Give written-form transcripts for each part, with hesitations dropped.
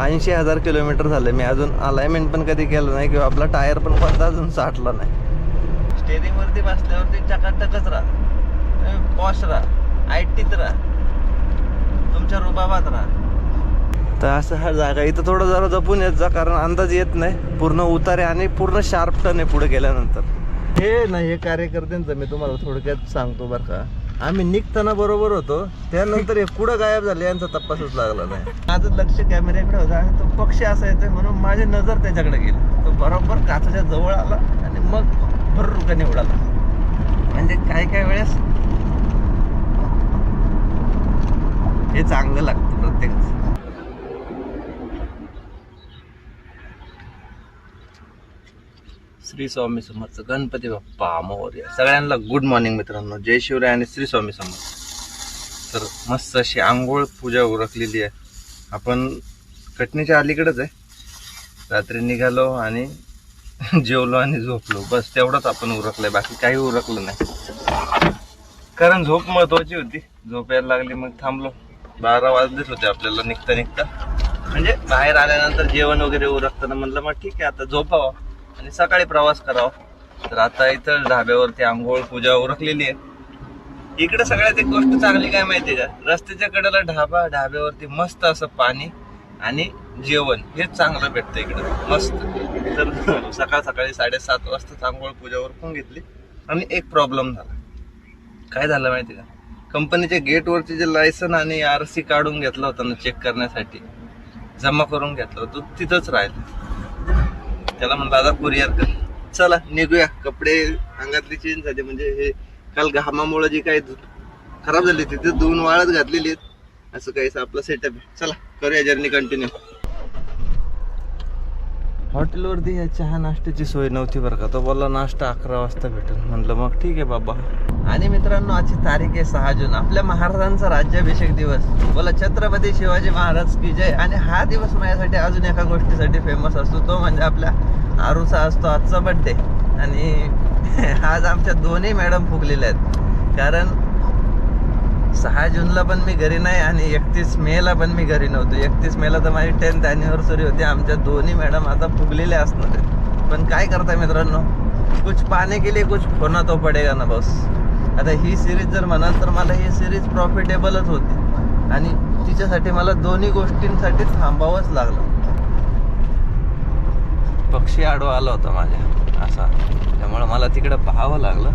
80,000 kilometre झाले. मी अजून alignment पण कधी केलं नाही किंवा आपला टायर पण कोणता अजून साठला नाही. स्टेरिंगवरती बसल्यावरती चकाटकच राहा, पॉश राहा, आयटीत राहा, तुमच्या रुबाबात राहा. तर असं हा जागा इथं थोडं जरा जपून येत जा, कारण अंदाज येत नाही. पूर्ण उतारे आणि पूर्ण शार्प टर्न आहे पुढे गेल्यानंतर. हे नाही, हे कार्यकर्त्यांचं मी तुम्हाला थोडक्यात सांगतो बरं का. आम्ही निघताना बरोबर होतो, त्यानंतर हे कुठं गायब झाले यांचा तपासच लागला नाही. माझं लक्ष कॅमेऱ्याकडे होतं आणि तो पक्षी असा येतोय म्हणून माझी नजर त्याच्याकडे गेली. तो बरोबर काचाच्या जवळ आला आणि मग भररुकाने उडाला. म्हणजे काय काय वेळेस हे चांगलं लागतं प्रत्येकाचं. श्री स्वामी समर्थ, गणपती बाप्पा मोरया. सगळ्यांना गुड मॉर्निंग मित्रांनो, जय शिवराय आणि श्री स्वामी समर्थ. तर मस्त अशी आंघोळ पूजा उरकलेली आहे. आपण कटनीच्या अलीकडेच आहे. रात्री निघालो आणि जेवलो आणि झोपलो, बस तेवढंच आपण उरकलंय, बाकी काही उरकलं नाही. कारण झोप महत्वाची होती. झोप यायला लागली मग थांबलो. 12 वाजलेच होते आपल्याला निघता निघता. म्हणजे बाहेर आल्यानंतर जेवण वगैरे उरकताना म्हणलं मग ठीक आहे आता झोपावं आणि सकाळी प्रवास करावा. तर आता इथं ढाब्यावरती आंघोळ पूजा उरकलेली आहे. इकडे सगळ्यात एक गोष्ट चांगली काय माहितीये का, रस्त्याच्या कडेला ढाबा, ढाब्यावरती मस्त असं पाणी आणि जेवण हे चांगलं भेटतं इकडे मस्त. तर सकाळ सकाळी 7:30 वाजता आंघोळ पूजा उरकून घेतली. आणि एक प्रॉब्लेम झाला. काय झालं माहिती का, कंपनीच्या गेटवरचे जे लायसन आणि RC काढून घेतला होता ना चेक करण्यासाठी, जमा करून घेतला होता, तो तिथंच राहिला. त्याला म्हणलं आता कुरिअर कर, चला निघूया. कपडे अंगातली चेंज झाले, म्हणजे हे काल घामामुळे जी काही खराब झाली तिथे धुवून वाळत घातलेली आहेत. असं काहीच आपलं सेटअप आहे. चला करूया जर्नी कंटिन्यू. हॉटेलवरती या चहा नाश्त्याची सोय नव्हती बरं का. तो बोलला नाश्ता 11 वाजता भेटेल. म्हणलं मग ठीक आहे बाबा. आणि मित्रांनो, आजची तारीख आहे 6 जून, आपल्या महाराजांचा राज्याभिषेक दिवस. बोला छत्रपती शिवाजी महाराज की जय. आणि हा दिवस माझ्यासाठी अजून एका गोष्टीसाठी फेमस असतो, तो म्हणजे आपल्या आरूचा असतो आजचा बड्डे. आणि आज आमच्या दोन्ही मॅडम फुगलेल्या आहेत. कारण 6 जूनला पण मी घरी नाही आणि 31 मेला पण मी घरी नव्हतो. 31 मेला तर माझी 10th अॅनिव्हर्सरी होती. आमच्या दोन्ही मॅडम आता फुगलेल्या असणार आहेत. पण काय करताय मित्रांनो, कुछ पाने के लिए कुछ खोना तो पडेगा ना बस. आता ही सिरीज जर म्हणाल तर मला ही सिरीज प्रॉफिटेबलच होती आणि तिच्यासाठी मला दोन्ही गोष्टींसाठी थांबावंच लागलं. पक्षी आडवा आला होता माझ्या असा, त्यामुळे मला तिकडे पाहावं लागलं.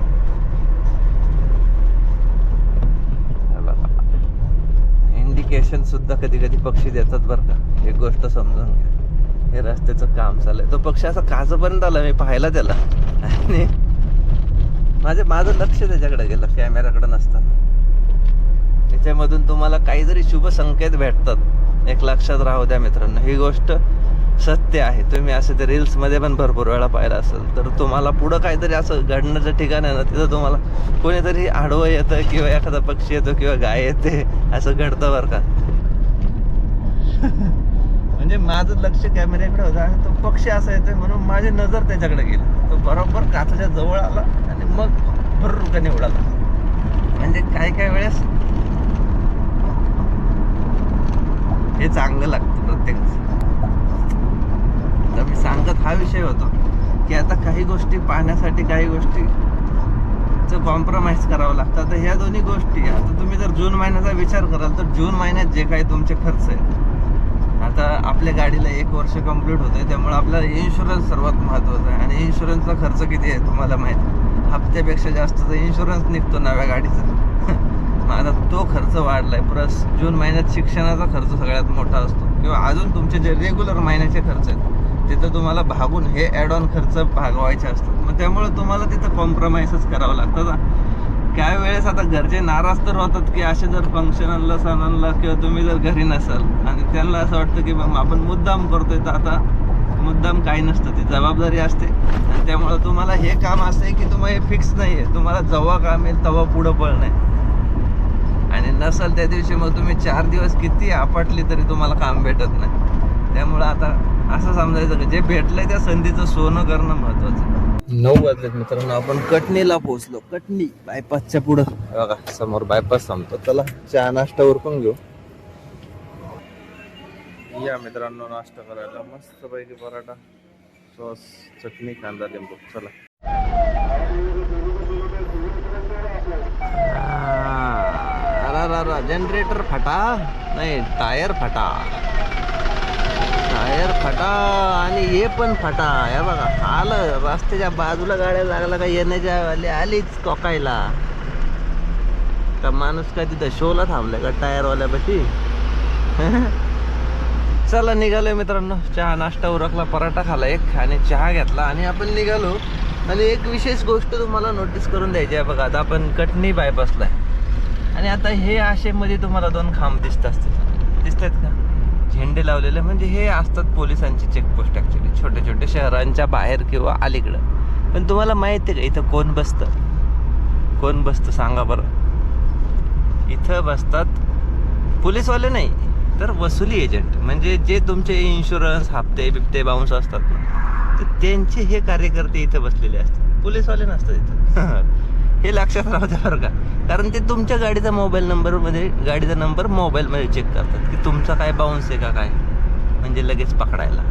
इंडिकेशन सुद्धा कधी कधी पक्षी देतात बरं का. एक गोष्ट समजून घ्या, हे रस्त्याचं काम चाललंय. तो पक्षी असा काजपर्यंत आला, मी पाहिला त्याला आणि माझं लक्ष त्याच्याकडे गेलं कॅमेराकडे नसताना. त्याच्यामधून तुम्हाला काहीतरी शुभ संकेत भेटतात. एक लक्षात राहू द्या मित्रांनो, ही गोष्ट सत्य आहे. तुम्ही असं ते रील्समध्ये पण भरपूर वेळा पाहिलं असेल. तर तुम्हाला पुढं काहीतरी असं घडण्याचं ठिकाण आहे ना, तिथं तुम्हाला कोणीतरी आडवं येतं किंवा एखादा पक्षी येतो किंवा गाय येते, असं घडतं बरं का. म्हणजे माझं लक्ष कॅमेऱ्याकडे होतं आणि तो पक्षी असा येतोय म्हणून माझी नजर त्याच्याकडे गेली. तो बरोबर काचाच्या जवळ आला आणि मग भररुकाने उडाला. म्हणजे काय काय वेळेस हे चांगलं लागतं प्रत्येकाचं. तर मी सांगत हा विषय होता की आता काही गोष्टी पाहण्यासाठी काही गोष्टीचं कॉम्प्रोमाइज करावं लागतं. तर ह्या दोन्ही गोष्टी, आता तुम्ही जर जून महिन्याचा विचार कराल तर जून महिन्यात जे काही तुमचे खर्च आहेत, आता आपल्या गाडीला 1 वर्ष कंप्लीट होत आहे, त्यामुळे आपल्याला इन्शुरन्स सर्वात महत्त्वाचा आहे. आणि इन्शुरन्सचा खर्च किती आहे तुम्हाला माहिती, हप्त्यापेक्षा जास्तचा इन्शुरन्स निघतो नव्या गाडीचा. माझा तो खर्च वाढलाय. प्लस जून महिन्यात शिक्षणाचा खर्च सगळ्यात मोठा असतो, किंवा अजून तुमचे जे रेग्युलर महिन्याचे खर्च आहेत तिथं तुम्हाला भागून हे ॲड ऑन खर्च भागवायचे असतात. मग त्यामुळे तुम्हाला तिथं कॉम्प्रोमाइजच करावं लागतं. काही वेळेस आता घरचे नाराज तर होतात की असे जर फंक्शन आणलं, सण आणला किंवा तुम्ही जर घरी नसाल आणि त्यांना असं वाटतं की मग आपण मुद्दाम करतोय. तर आता मुद्दाम काही नसतं, ती जबाबदारी असते. आणि त्यामुळं तुम्हाला हे काम असं आहे की तुम्हाला हे फिक्स नाही आहे, तुम्हाला जेव्हा काम येईल तेव्हा पुढं पळणं आहे. आणि नसल त्या दिवशी मग तुम्ही 4 दिवस किती आपटली तरी तुम्हाला काम भेटत नाही. त्यामुळं आता असं समजायचं की जे भेटलंय त्या संधीचं सोनं करणं महत्वाचं. 9 वाजलेत मित्रांनो, आपण कटनीला पोहोचलो. कटनी बायपासच्या पुढं बघा समोर बायपास थांबतो. चला चहा नाश्ता उरकून घेऊ. या मित्रांनो नाश्ता करायला मस्त पैकी पराठा, सॉस, चटणी, कांदा, लिंबू. चला. जनरेटर फटा नाही, टायर फटा आणि हे पण फटा. हे बघा आलं रस्त्याच्या बाजूला गाड्या लागला का येण्याच्या वाले आलीच कोकायला. का माणूस काय तिथं शोला थांबलाय का टायरवाल्यापाशी. चला निघालोय मित्रांनो. चहा नाश्ता उरकला, पराठा खाला एक आणि चहा घेतला आणि आपण निघालो. आणि एक विशेष गोष्ट तुम्हाला नोटीस करून द्यायची आहे बघा. आता आपण कटनी बायपासला आहे आणि आता हे असे मध्ये तुम्हाला 2 खांब दिसत आहेत का, झेंडे लावलेले. म्हणजे हे असतात पोलिसांची चेकपोस्ट ॲक्च्युली, छोटे छोटे शहरांच्या बाहेर किंवा अलीकडं. पण तुम्हाला माहिती आहे का इथं कोण बसतं सांगा बरं. इथं बसतात पोलीसवाले नाही तर वसुली एजंट. म्हणजे जे तुमचे इन्शुरन्स हप्ते बिप्ते बाउन्स असतात ना, तर त्यांचे हे कार्यकर्ते इथं बसलेले असतात, पोलीसवाले नसतात इथं. हे लक्षात राहू द्या बरं का. कारण ते तुमच्या गाडीचा गाडीचा नंबर मोबाईलमध्ये चेक करतात की तुमचा काय बाउन्स आहे का काय, म्हणजे लगेच पकडायला.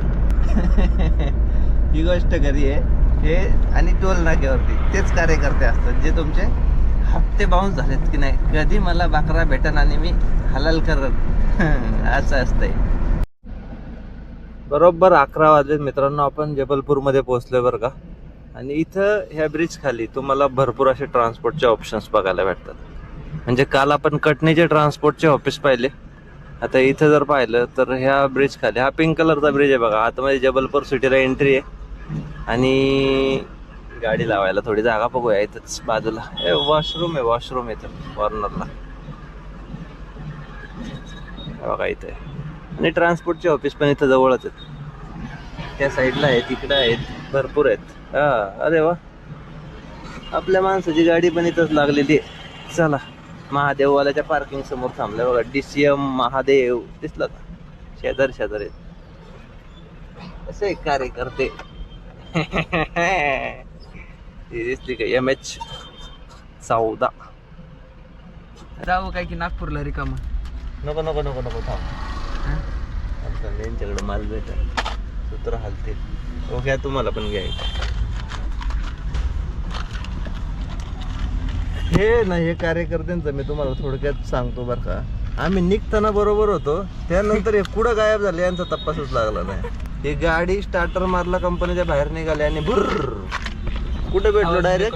ही गोष्ट खरी आहे. हे आणि टोल नाक्यावरती तेच कार्यकर्ते असतात जे तुमचे हप्ते बाउन्स झालेत की नाही, कधी मला बाकरा भेटन आणि मी हलाल करत. असं असतंय. बरोबर 11 वाजले मित्रांनो. आपण जबलपूरमध्ये पोहोचलोय बरं का. आणि इथं ह्या ब्रिज खाली तुम्हाला भरपूर असे ट्रान्सपोर्टचे ऑप्शन्स बघायला भेटतात. म्हणजे काल आपण कटनीचे ट्रान्सपोर्टचे ऑफिस पाहिले, आता इथं जर पाहिलं तर ह्या ब्रिज खाली हा पिंक कलरचा ब्रिज आहे बघा. आतमध्ये जबलपूर सिटीला एंट्री आहे आणि गाडी लावायला थोडी जागा बघूया. इथंच बाजूला वॉशरूम इथं कॉर्नरला बघा इथे. आणि ट्रान्सपोर्टचे ऑफिस पण इथं जवळच आहेत, त्या साईडला आहेत, इकडं आहेत, भरपूर आहेत. हा अरे वा, आपल्या माणसाची गाडी पण इथंच लागलेली आहे. चला, महादेववाल्याच्या पार्किंग समोर थांबलंय बघा. DCM महादेव दिसलं का, शेजारी आहेत. असे कार्यकर्ते. दिसली का MH14. जाऊ काय की नागपूरला रिकामा. नको थांब. यांच्याकडे माल भेटेल, सूत्र हालते. हो घ्या, तुम्हाला पण घ्या. हे कार्यकर्त्यांचं मी तुम्हाला थोडक्यात सांगतो बरं का. आम्ही निघताना बरोबर होतो, त्यानंतर हे कुठं गायब झाले यांचा तपासच लागला नाही. ही गाडी स्टार्टर मारला, कंपनीच्या बाहेर निघाले आणि भुर्र कुठे भेटलो डायरेक्ट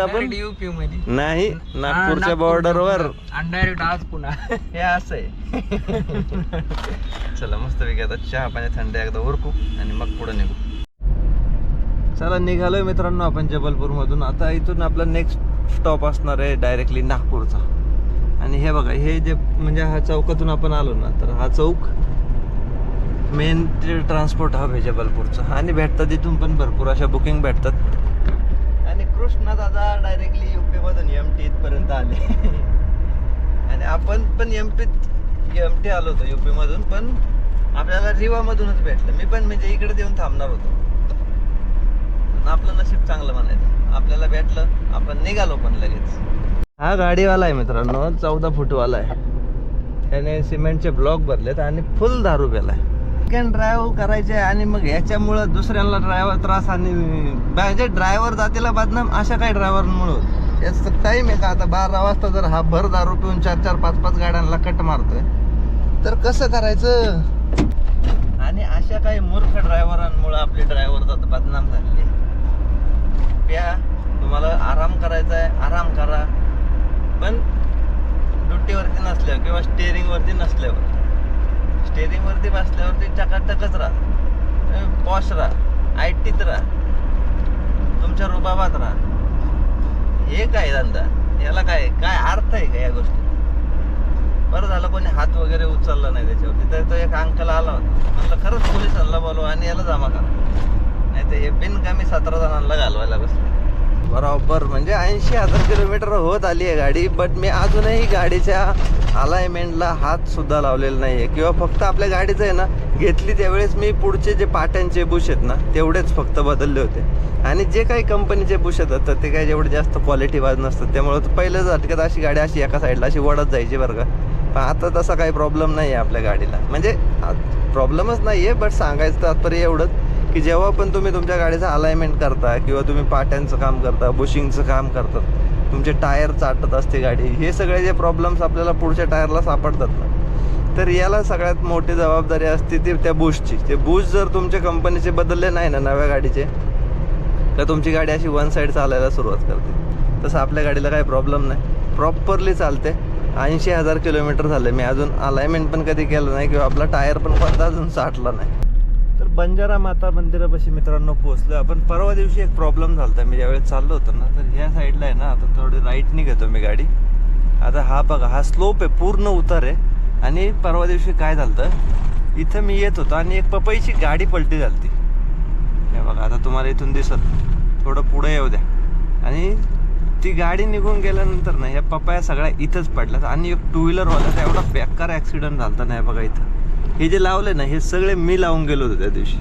आपण UP मध्ये नाही, नागपूरच्या बॉर्डरवर डायरेक्ट आज पुन्हा. हे असं आहे. चला मस्त पैकी आता चहा पाणी थंड एकदा उरकू आणि मग पुढे निघू. चला निघालोय मित्रांनो आपण जबलपूर मधून. आता इथून आपला नेक्स्ट स्टॉप असणार आहे डायरेक्टली नागपूरचा. आणि हे बघा, हे जे म्हणजे हा चौकातून आपण आलो ना, तर हा चौक मेन ट्रान्सपोर्ट हब आहे जबलपूरचा. आणि भेटतात इथून पण भरपूर अशा बुकिंग भेटतात. आणि कृष्णा दादा डायरेक्टली UP मधून MT इथपर्यंत आले. आणि आपण पण MT आलो होतो UP मधून, पण आपल्याला रिवा मधूनच भेटलं. मी पण म्हणजे इकडे येऊन थांबणार होतो. आपलं नशीब चांगलं म्हणायचं, आपल्याला भेटलं, आपण निघालो पण लगेच. हा गाडीवाला आहे मित्रांनो, 14 फूटवाला आहे. त्याने सिमेंटचे ब्लॉक भरलेत आणि फुल दारू प्यालाय. सेकंड ड्राईव्ह करायचे आणि मग ह्याच्यामुळं दुसऱ्यांना ड्रायव्हर त्रास आणि म्हणजे ड्रायव्हर जातीला बदनाम अशा काही ड्रायव्हरमुळं. याचं टाईम आहे का आता 12 वाजता जर हा भर दारू पिऊन 4-4, 5-5 गाड्यांना कट मारतोय तर कसं करायचं. आणि अशा काही मूर्ख ड्रायव्हरांमुळे आपली ड्रायव्हर जात बदनाम झालेली. प्या, तुम्हाला आराम करायचा आहे आराम करा, पण ड्युटीवरती नसल्यावर किंवा स्टेअरिंगवरती नसल्यावर. स्टेअरिंगवरती बसल्यावरती टकाटकच राहा, पॉश राहा, ITत राहा, तुमच्या रुबाबात राहा. हे काय धंदा, याला काय अर्थ आहे का या गोष्टी. बरं झालं कोणी हात वगैरे उचलला नाही त्याच्यावरती. तर तो एक अंकल आला होता, म्हणलं खरंच पोलिसांना बोलवा आणि याला जमा करा, नाही तर हे बिनकामी 17 जणांना घालवायला बसले. बरोबर म्हणजे 80,000 किलोमीटर होत आली आहे गाडी, बट मी अजूनही गाडीच्या अलाइनमेंटला हात सुद्धा लावलेला नाही आहे. किंवा फक्त आपल्या गाडीचं आहे ना, घेतली त्यावेळेस मी पुढचे जे पाट्यांचे बुश आहेत ना तेवढेच फक्त बदलले होते. आणि जे काही कंपनीचे बुश येतात तर ते काही जेवढे जास्त क्वालिटी वाज नसतात. त्यामुळे पहिल्याच झटक्यात अशी गाडी अशी एका साईडला अशी वडत जायची बरं का. पण आता तसा काही प्रॉब्लेम नाही आहे आपल्या गाडीला. म्हणजे प्रॉब्लेमच नाही आहे, बट सांगायचं तात्पर्य एवढंच की जेव्हा पण तुम्ही तुमच्या गाडीचं अलाइनमेंट करता किंवा तुम्ही पाट्यांचं काम करता, बुशिंगचं काम करतात, तुमचे टायर चाटत असते गाडी, हे सगळे जे प्रॉब्लेम्स आपल्याला पुढच्या टायरला सापडतात ना, तर याला सगळ्यात मोठी जबाबदारी असते ती त्या बुशची. ते बुश जर तुमच्या कंपनीचे बदलले नाही ना नव्या गाडीचे, तर तुमची गाडी अशी वन साईड चालायला सुरुवात करते. तसं आपल्या गाडीला काही प्रॉब्लेम नाही, प्रॉपरली चालते. 80,000 किलोमीटर झाले, मी अजून अलाइनमेंट पण कधी केलं नाही किंवा आपला टायर पण कोणता अजून साठला नाही. तर बंजारा माता मंदिरापाशी मित्रांनो पोहोचलो आपण. परवा दिवशी एक प्रॉब्लेम झाला होता, मी ज्यावेळेस चाललो होतो ना, तर ह्या साईडला आहे ना, आता थोडी राईटनी घेतो मी गाडी. आता हा बघा, हा स्लोप आहे, पूर्ण उतार आहे. आणि परवा दिवशी काय झालं होतं, इथं मी येत होतो आणि एक पपईची गाडी पलटी झाली होती. हे बघा, आता तुम्हाला इथून दिसत, थोडं पुढे येऊ द्या. आणि ती गाडी निघून गेल्यानंतर ना ह्या पपाया सगळ्या इथंच पडल्यात. आणि एक टू व्हीलरवाल्याचा एवढा बेकार ॲक्सिडेंट झाला होता. नाही बघा, इथं हे जे लावले ना, हे सगळे मी लावून गेलो होतो त्या दिवशी.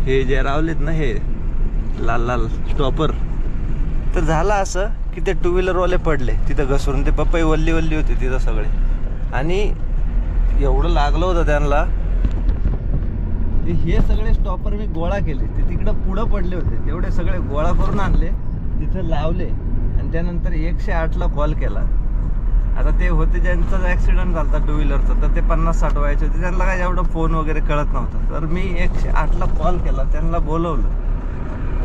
हे जे लावलेत ना, हे लाल लाल स्टॉपर, तर झालं असं की ते टू व्हीलरवाले पडले तिथं घसरून. ते पपई वल्ली वल्ली होती तिथं सगळे, आणि एवढं लागलं होतं त्यांना. हे सगळे स्टॉपर मी गोळा केले, ते तिकडं पुढं पडले होते, तेवढे सगळे गोळा करून आणले, तिथं लावले आणि त्यानंतर 108ला कॉल केला. आता ते होते ज्यांचा ॲक्सिडेंट झाला होता टू व्हीलरचा, तर ते 50-60 वयाचे होते, त्यांना काय एवढं फोन वगैरे कळत नव्हतं. तर मी 108ला कॉल केला, त्यांना बोलवलं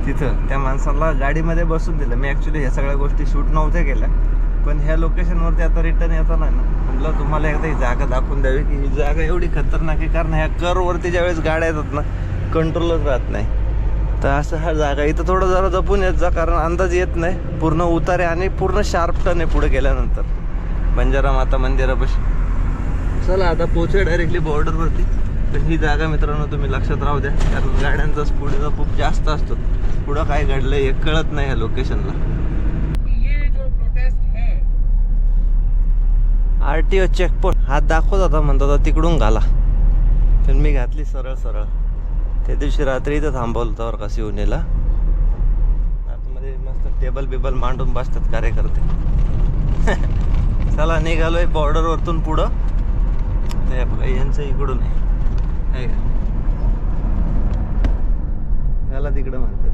तिथं, त्या माणसाला गाडीमध्ये बसून दिलं. मी ॲक्च्युली ह्या सगळ्या गोष्टी शूट नव्हत्या केल्या, पण ह्या लोकेशनवरती आता रिटर्न येताना ना म्हटलं तुम्हाला एकदा ही जागा दाखवून द्यावी की ही जागा एवढी खतरनाक आहे. कारण ह्या करवरती ज्यावेळेस गाड्या येतात ना, कंट्रोलच राहत नाही. तर असं हा जागा इथं थोडं जरा जपून येत जा, कारण अंदाज येत नाही. पूर्ण उतार आहे आणि पूर्ण शार्प टर्न आहे पुढे गेल्यानंतर बंजारा माता मंदिरापाशी. चला आता पोहोचूया डायरेक्टली बॉर्डरवरती. पण ही जागा मित्रांनो तुम्ही लक्षात राहू द्या, कारण गाड्यांचा स्पीडचा खूप जास्त असतो. पुढं काय घडलं हे कळत नाही ह्या लोकेशनला. RTO चेकपोस्ट हात दाखवत होता, म्हणत होता तिकडून घाला, पण मी घातली सरळ सरळ. त्या दिवशी रात्री इथं थांबवलं होतं बरं का शिवनेला. आतमध्ये मस्त टेबल बिबल मांडून बसतात कार्यकर्ते. चला निघालोय बॉर्डरवरतून पुढं. ते बघा यांचं इकडून आहे, याला तिकडं म्हणतात.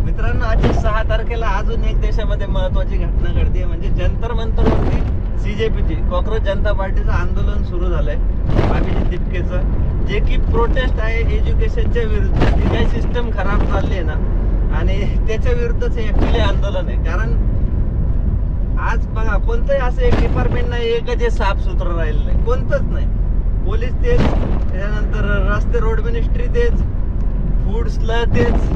मित्रांनो आज 6 तारखेला अजून एक देशामध्ये महत्वाची घटना घडते, म्हणजे जंतर मंतरवरती CJPची कॉक्रोच जनता पार्टीचं आंदोलन सुरू झालंय अभिजित तिपकेचं, जे की प्रोटेस्ट आहे एज्युकेशनच्या विरुद्ध. जी काही सिस्टम खराब चालली आहे ना, आणि त्याच्या विरुद्धच हे ऍक्च्युली आंदोलन आहे. कारण आज बघा कोणतंही असं एक डिपार्टमेंट नाही एक जे साफ सुथरं राहिलं नाही, कोणतंच नाही. पोलीस तेच, त्याच्यानंतर रस्ते रोड मिनिस्ट्री तेच, फूड्सला तेच,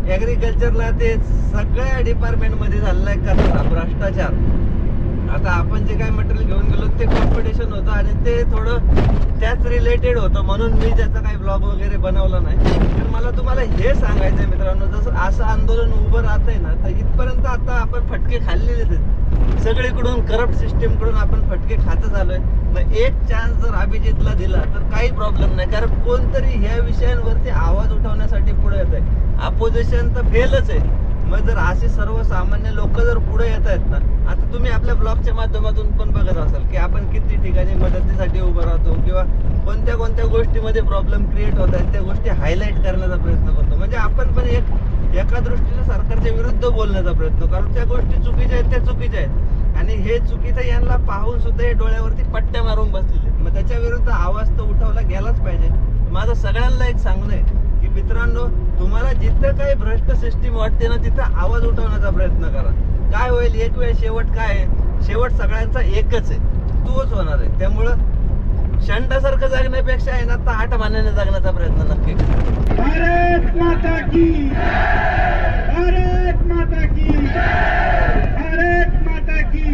ॲग्रिकल्चरला तेच, सगळ्या डिपार्टमेंटमध्ये झालेला आहे कचरा, भ्रष्टाचार. आता आपण जे काय मटेरियल घेऊन गेलो ते कॉम्पिटिशन होतं आणि ते थोडं त्याच रिलेटेड होतं, म्हणून मी त्याचा काही ब्लॉग वगैरे बनवला नाही. तर मला तुम्हाला हे सांगायचं आहे मित्रांनो, जसं असं आंदोलन उभं राहतंय ना, तर इथपर्यंत आता आपण फटके खाल्लेलेच आहेत. सगळीकडून करप्ट सिस्टीमकडून आपण फटके खातच आलोय. मग एक चान्स जर अभिजितला दिला तर काही प्रॉब्लेम नाही, कारण कोणतरी ह्या विषयांवरती आवाज उठवण्यासाठी पुढे येत आहे. अपोजिशन तर फेलच आहे. मग जर असे सर्वसामान्य लोक जर पुढे येत आहेत ना, आता तुम्ही आपल्या ब्लॉगच्या माध्यमातून पण बघत असाल की आपण किती ठिकाणी मदतीसाठी उभं राहतो किंवा कोणत्या कोणत्या गोष्टीमध्ये प्रॉब्लेम क्रिएट होत आहेत त्या गोष्टी हायलाईट करण्याचा प्रयत्न करतो. म्हणजे आपण पण एका दृष्टीने सरकारच्या विरुद्ध बोलण्याचा प्रयत्न, कारण त्या गोष्टी चुकीच्या आहेत, त्या चुकीच्या आहेत. आणि हे चुकीचं यांना पाहून सुद्धा हे डोळ्यावरती पट्ट्या मारून बसलेले. मग त्याच्या विरुद्ध आवाज तर उठवला गेलाच पाहिजे. माझं सगळ्यांना एक सांगणं आहे की मित्रांनो, तुम्हाला जिथं काही भ्रष्ट सिस्टीम वाटते ना, तिथं आवाज उठवण्याचा प्रयत्न करा. काय होईल एक वेळ, शेवट काय आहे, शेवट सगळ्यांचा एकच आहे, तोच होणार आहे. त्यामुळं शंटासारखं जगण्यापेक्षा आहे ना, ताठ मानेने जगण्याचा प्रयत्न नक्की करा. भारत माता की, भारत माता की, भारत माता की.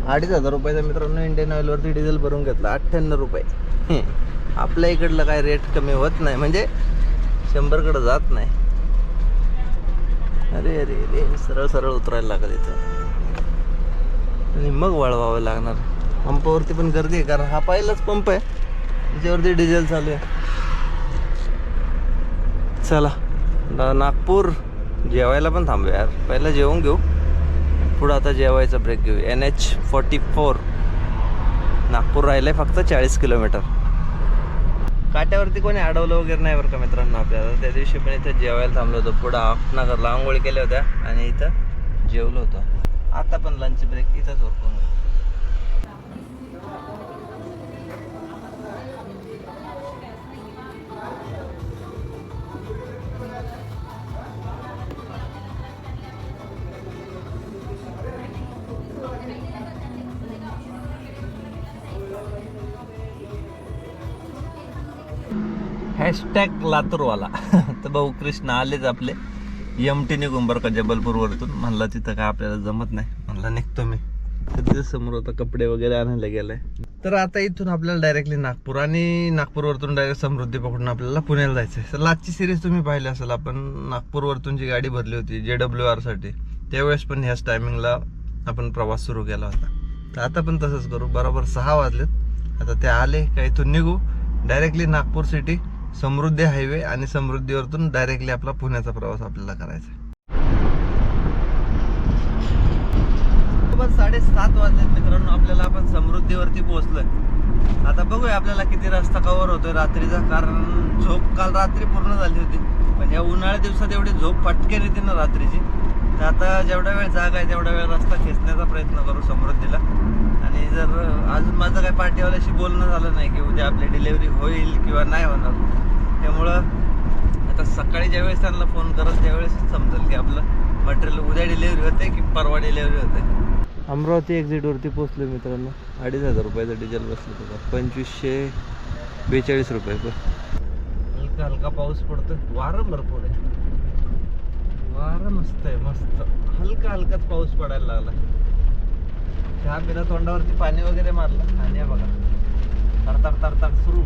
2,500 रुपयाचा मित्रांनो इंडियन ऑइलवरती डिझेल भरून घेतला, 98 रुपये. आपल्या इकडलं काय रेट कमी होत नाही, म्हणजे 100कडे जात नाही. अरे अरे अरे, सरळ सरळ उतरायला लागत इथं आणि मग वळवावं लागणार. पंपावरती पण गर्दी आहे, कारण हा पहिलाच पंप आहे त्याच्यावरती डिझेल चालू आहे. चला नागपूर जेवायला पण थांबू यार, पहिलं जेवून घेऊ, पुढं आता जेवायचा ब्रेक घेऊ. NH44 नागपूर राहिलंय फक्त 40 किलोमीटर. काट्यावरती कोणी अडवलं वगैरे नाही बरं का मित्रांनो आपल्याला. त्या दिवशी पण इथं जेवायला थांबलो होतो, पुढं अफनागरला आंघोळी केल्या होत्या आणि इथं जेवलो होतो. आता पण लंच ब्रेक इथंच उरकून घेऊ. हॅशटॅग लातूरवाला. तर भाऊ कृष्ण आलेच आपले. MT निघून बरं का जबलपूरवरतून. म्हणलं तिथं काय आपल्याला जमत नाही, म्हणलं निघतो मी. तर तिथं समोर होता, कपडे वगैरे आणायला गेलाय. तर आता इथून आपल्याला डायरेक्टली नागपूर आणि नागपूरवरतून डायरेक्ट समृद्धी पकडून आपल्याला पुण्याला जायचं आहे. तर लास्टची सिरीज तुम्ही पाहिली असेल, आपण नागपूरवरतून जी गाडी भरली होती JWR साठी, त्यावेळेस पण ह्याच टायमिंगला आपण प्रवास सुरू केला होता. तर आता पण तसंच करू. बरोबर 6 वाजलेत. आता ते आले का इथून निघू डायरेक्टली नागपूर सिटी, समृद्धी हायवे, आणि समृद्धीवरतून डायरेक्टली आपला पुण्याचा प्रवास आपल्याला करायचा आहे. 7:30 वाजलेत मित्रांनो, आपल्याला आपण समृद्धीवरती पोहोचलोय. आता बघूया आपल्याला किती रस्ता कव्हर होतोय रात्रीचा, कारण झोप काल रात्री पूर्ण झाली होती, पण या उन्हाळ्या दिवसात एवढी झोप पटकन येते ना रात्रीची. तर आता जेवढा वेळ जागा आहे तेवढा वेळ रस्ता खेचण्याचा प्रयत्न करू समृद्धीला. आणि जर अजून माझं काही पार्टीवाल्याशी बोलणं झालं नाही की उद्या आपली डिलेवरी होईल किंवा नाही होणार, त्यामुळं आता सकाळी ज्यावेळेस त्यांना फोन करत त्यावेळेसच समजेल की आपलं मटेरियल उद्या डिलेवरी होते की परवा डिलेवरी होते. अमरावती एक्झिटवरती पोचलो मित्रांनो. 2,500 रुपयाचं डिझेल बसलं होतं, 2542 रुपये. हलका हलका पाऊस पडतोय, वारं भरपूर आहे, वारं मस्त आहे, मस्त हलका हलकाच पाऊस पडायला लागला. चहा पिला, तोंडावरती पाणी वगैरे मारलं, आणि हे बघा तरतर तरतर सुरू.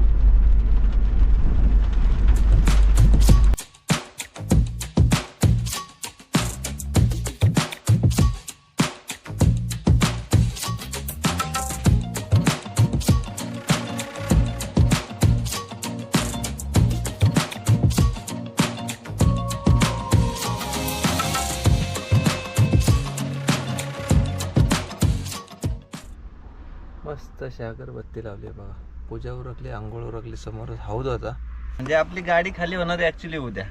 मस्त अशी अगरबत्ती लावली बघा, पूजा उरकली, आंघोळ उरकली, समोर हौद होता. म्हणजे आपली गाडी खाली होणार ॲक्च्युली उद्या.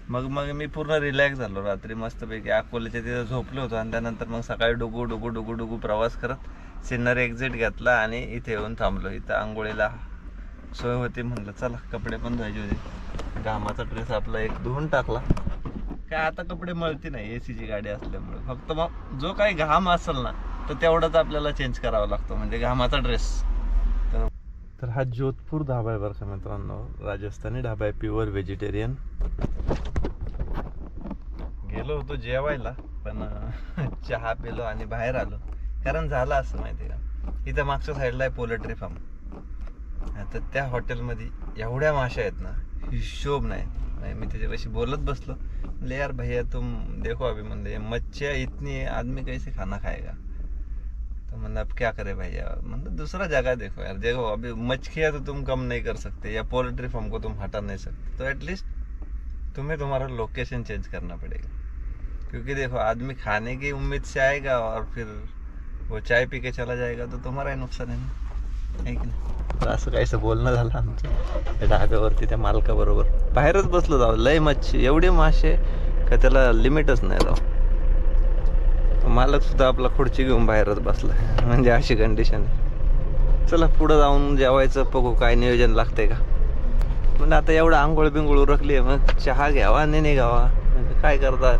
मग मी पूर्ण रिलॅक्स झालो रात्री मस्तपैकी. अकोल्याच्या तिथं झोपलो होतो, आणि त्यानंतर मग सकाळी डुगू डुगू डुगू डुगू प्रवास करत सिन्नर एक्झिट घेतला आणि इथे येऊन थांबलो. इथं आंघोळीला सोय होती, म्हणलं चला कपडे पण धुवायचे होते. घामाचा ड्रेस आपला एक धुवून टाकला. काय आता कपडे मळती नाही ACची गाडी असल्यामुळे, फक्त मग जो काही घाम असेल ना तर तेवढाच आपल्याला चेंज करावा लागतो, म्हणजे घामाचा ड्रेस. तर हा जोधपूर ढाबा आहे बरं का मित्रांनो, राजस्थानी ढाबा आहे, प्युअर व्हेजिटेरियन. गेलो होतो जेवायला, पण चहा पिलो आणि बाहेर आलो. कारण झालं असं माहिती का, इथं मागच्या साईडला आहे पोल्ट्री फार्म. तर त्या हॉटेलमध्ये एवढ्या माशा आहेत ना, हिशोब नाही. मी त्याच्यापाशी बोलत बसलो, म्हणले यार भैया तुम देखो अभी, म्हणले मच्छियाँ इतनी है, आदमी कैसे खाना खाएगा. तो मतलब अब क्या करे भैया, मतलब दूसरा जगह देखो यार. देखो अभी मछलियाँ तो तुम कम नहीं कर सकते, या पोल्ट्री फार्म को तुम हटा नहीं सकते, तो एटलीस्ट तुम्हें तुम्हारा लोकेशन चेंज करना पड़ेगा. क्योंकि देखो आदमी खाने की उम्मीद से आएगा और फिर वो चाय पी के चला जाएगा, तो तुम्हारा ही नुकसान आहे ना, है की नाही. असं काहीसं बोलणं झालं आमचं त्या ढाब्यावरती त्या मालकाबरोबर. बाहेरच बसलो जाऊ, लय मच्छी, एवढे मासे का त्याला लिमिटच नाही जाऊ. मालक सुद्धा आपला खुर्ची घेऊन बाहेरच बसला, म्हणजे अशी कंडिशन आहे. चला पुढं जाऊन जेवायचं, बघू काय नियोजन लागतंय का. म्हणजे आता एवढं आंघोळ बिंघोळ उरकली आहे, मग चहा घ्यावा आणि निघावा. म्हणजे काय करता,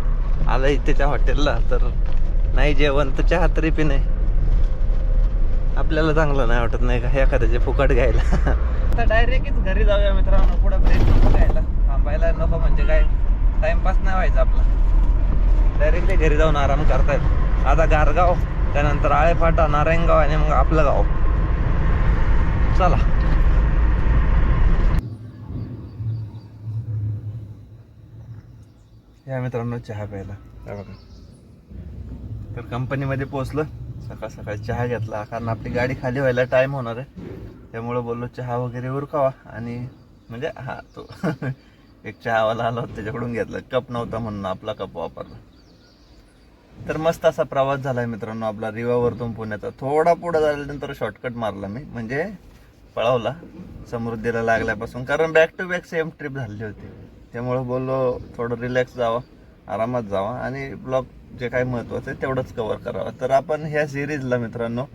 आला इथे हॉटेलला तर नाही जेवण तर चहा तरी पी नाही. आपल्याला चांगलं नाही वाटत नाही का एखाद्याचे फुकट घ्यायला. आता डायरेक्टच घरी जाऊया मित्रांनो, पुढे ब्रेक नको घ्यायला, थांबायला नको, म्हणजे काय टाइमपास नाही व्हायचा आपला. डायरेक्टली घरी जाऊन आराम करतायत. आता गारगाव, त्यानंतर आळेफाटा, नारायणगाव, आणि मग आपलं गाव. चला या मित्रांनो चहा प्यायला. काय बघा, तर कंपनीमध्ये पोचलो, सकाळ सकाळी चहा घेतला, कारण आपली गाडी खाली व्हायला टाइम होणार आहे. त्यामुळं बोललो चहा वगैरे उरकावा, आणि म्हणजे हा तो एक चहावाला आला होता त्याच्याकडून घेतला, कप नव्हता म्हणून आपला कप वापरला. तर मस्त असा प्रवास झालाय मित्रांनो आपला रिवावरतून पुण्याचा. थोडा पुढे झाल्यानंतर शॉर्टकट मारला मी, म्हणजे पळवला समृद्धीला लागल्यापासून, कारण back to back same trip झाली होती. त्यामुळं बोललो थोडं रिलॅक्स जावा, आरामात जावा आणि ब्लॉग जे काही महत्त्वाचं आहे तेवढंच कव्हर करावं. तर आपण ह्या सिरीजला मित्रांनो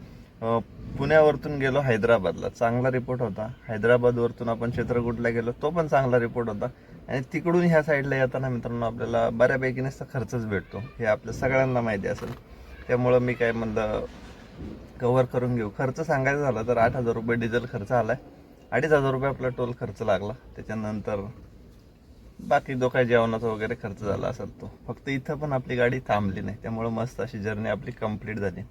पुण्यावरतून गेलो हैदराबादला, चांगला रिपोर्ट होता. हैदराबादवरतून आपण चित्रकूटला गेलो, तो पण चांगला रिपोर्ट होता. आणि तिकडून ह्या साईडला येताना मित्रांनो आपल्याला बऱ्यापैकी नुसता खर्चच भेटतो, हे आपल्या सगळ्यांना माहिती असेल. त्यामुळं मी काय म्हणलं कव्हर करून घेऊ. खर्च सांगायचा झाला तर 8,000 रुपये डिझेल खर्च आलाय, 2,500 रुपये आपला टोल खर्च लागला. त्याच्यानंतर बाकी जो काही जेवणाचा वगैरे खर्च झाला असेल तो. फक्त इथं पण आपली गाडी थांबली नाही, त्यामुळे मस्त अशी जर्नी आपली कंप्लीट झाली.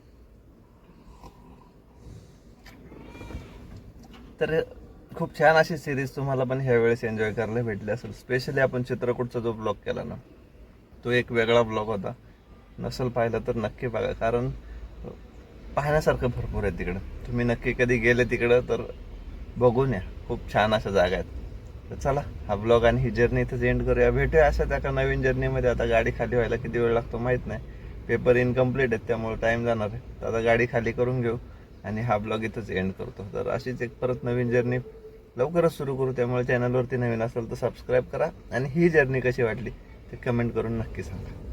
तर खूप छान अशी सिरीज तुम्हाला पण ह्या वेळेस एन्जॉय करायला भेटली असेल. स्पेशली आपण चित्रकूटचा जो ब्लॉग केला ना, तो एक वेगळा ब्लॉग होता. नसेल पाहिलं तर नक्की बघा, कारण पाहण्यासारखं भरपूर आहे तिकडं. तुम्ही नक्की कधी गेले तिकडं तर बघून या, खूप छान अशा जागा आहेत. तर चला हा ब्लॉग आणि ही जर्नी इथंच एंड करूया. भेटूया अशाच एका नवीन जर्नीमध्ये. आता गाडी खाली व्हायला किती वेळ लागतो माहीत नाही, पेपर इनकम्प्लीट आहेत त्यामुळे टाईम जाणार आहे. तर आता गाडी खाली करून घेऊ आणि हा ब्लॉग इथंच एंड करतो. तर अशीच एक परत नवीन जर्नी लवकरच सुरू करू. त्यामुळे चॅनलवरती नवीन असेल तर सबस्क्राईब करा आणि ही जर्नी कशी वाटली ते कमेंट करून नक्की सांगा.